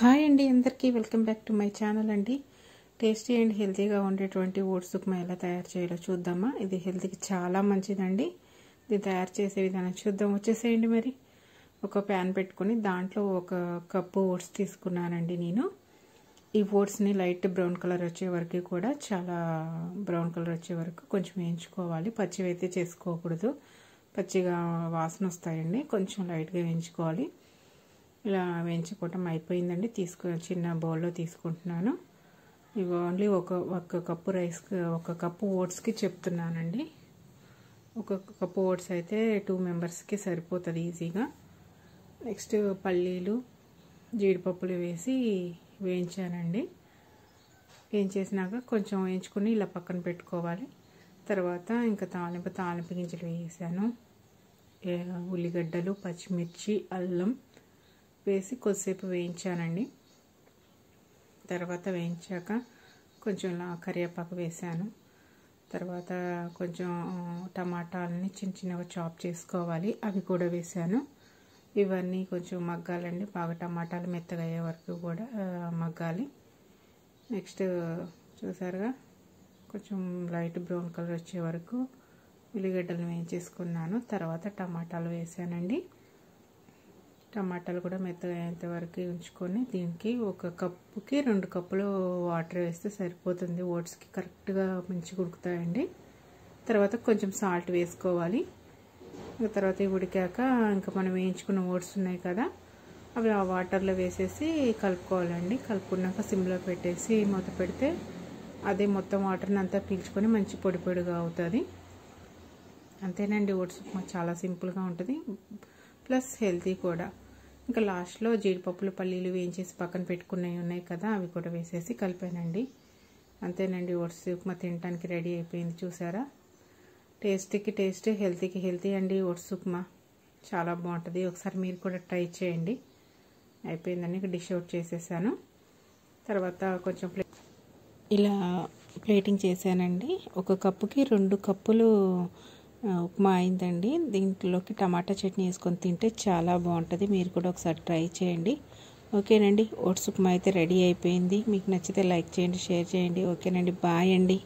Hi అండి, అందరికీ welcome back to my channel అండి. టేస్టీ అండ్ హెల్తీగా ఉండేటువంటి ఓట్స్ ఉప్మా ఎలా తయారు చేయాలో చూద్దామా. ఇది హెల్త్కి చాలా మంచిదండి. ఇది తయారు చేసే విధానం చూద్దాం, వచ్చేసేయండి. మరి ఒక ప్యాన్ పెట్టుకొని దాంట్లో ఒక కప్పు ఓట్స్ తీసుకున్నానండి నేను. ఈ ఓట్స్ని లైట్ బ్రౌన్ కలర్ వచ్చే వరకు కూడా, చాలా బ్రౌన్ కలర్ వచ్చే వరకు కొంచెం వేయించుకోవాలి. పచ్చివి అయితే చేసుకోకూడదు, పచ్చిగా వాసన వస్తాయండి. కొంచెం లైట్గా వేయించుకోవాలి. ఇలా వేయించుకోవటం అయిపోయిందండి. చిన్న బౌల్లో తీసుకుంటున్నాను. ఇవి ఓన్లీ ఒక కప్పు రైస్, ఒక కప్పు ఓట్స్కి చెప్తున్నానండి. ఒక కప్పు ఓట్స్ అయితే 2 మెంబర్స్కి సరిపోతుంది ఈజీగా. నెక్స్ట్ పల్లీలు, జీడిపప్పులు వేసి వేయించానండి. వేయించేసినాక కొంచెం వేయించుకుని ఇలా పక్కన పెట్టుకోవాలి. తర్వాత ఇంకా తాలింపు గింజలు వేసాను. ఉల్లిగడ్డలు, పచ్చిమిర్చి, అల్లం వేసి కొద్దిసేపు వేయించానండి. తర్వాత వేయించాక కొంచెం కరివేపాకు వేసాను. తర్వాత కొంచెం టమాటాలని చిన్నగా చాప్ చేసుకోవాలి, అవి కూడా వేసాను. ఇవన్నీ కొంచెం మగ్గాలండి, బాగా టమాటాలు మెత్తగా అయ్యే వరకు కూడా మగ్గాలి. నెక్స్ట్ చూసారుగా, కొంచెం లైట్ బ్రౌన్ కలర్ వచ్చే వరకు ఉల్లిగడ్డలు వేయించేసుకున్నాను. తర్వాత టమాటాలు వేసానండి. టమాటాలు కూడా మెత్తగా అయ్యేంత వరకు ఉంచుకొని దీనికి ఒక కప్పుకి 2 కప్పులు వాటర్ వేస్తే సరిపోతుంది. ఓట్స్కి కరెక్ట్గా మంచిగా ఉడుకుతాయండి. తర్వాత కొంచెం సాల్ట్ వేసుకోవాలి. తర్వాత ఉడికాక ఇంకా మనం వేయించుకున్న ఓట్స్ ఉన్నాయి కదా, అవి ఆ వాటర్లో వేసేసి కలుపుకోవాలండి. కలుపుకున్నాక సిమ్లో పెట్టేసి మూత పెడితే అదే మొత్తం వాటర్ని అంతా పీల్చుకొని మంచి పొడి పొడిగా అవుతుంది. అంతేనండి, ఓట్స్ ఉప్మా చాలా సింపుల్గా ఉంటుంది, ప్లస్ హెల్తీ కూడా. ఇంకా లాస్ట్లో జీడిపప్పులు, పల్లీలు వేయించేసి పక్కన పెట్టుకున్నవి ఉన్నాయి కదా, అవి కూడా వేసేసి కలిపానండి. అంతేనండి, ఓట్స్ ఉప్మా తినడానికి రెడీ అయిపోయింది. చూసారా, టేస్టీకి టేస్ట్, హెల్తీకి హెల్తీ అండి. ఓట్స్ ఉప్మా చాలా బాగుంటుంది, ఒకసారి మీరు కూడా ట్రై చేయండి. అయిపోయిందండి, డిష్ అవుట్ చేసేసాను. తర్వాత కొంచెం ఇలా ప్లేటింగ్ చేశానండి. ఒక కప్పుకి 2 కప్పులు ఉప్మా అయిందండి. దీంట్లోకి టమాటా చట్నీ వేసుకొని తింటే చాలా బాగుంటుంది. మీరు కూడా ఒకసారి ట్రై చేయండి. ఓకేనండి, ఓట్స్ ఉప్మా అయితే రెడీ అయిపోయింది. మీకు నచ్చితే లైక్ చేయండి, షేర్ చేయండి. ఓకేనండి, బాయ్ అండి.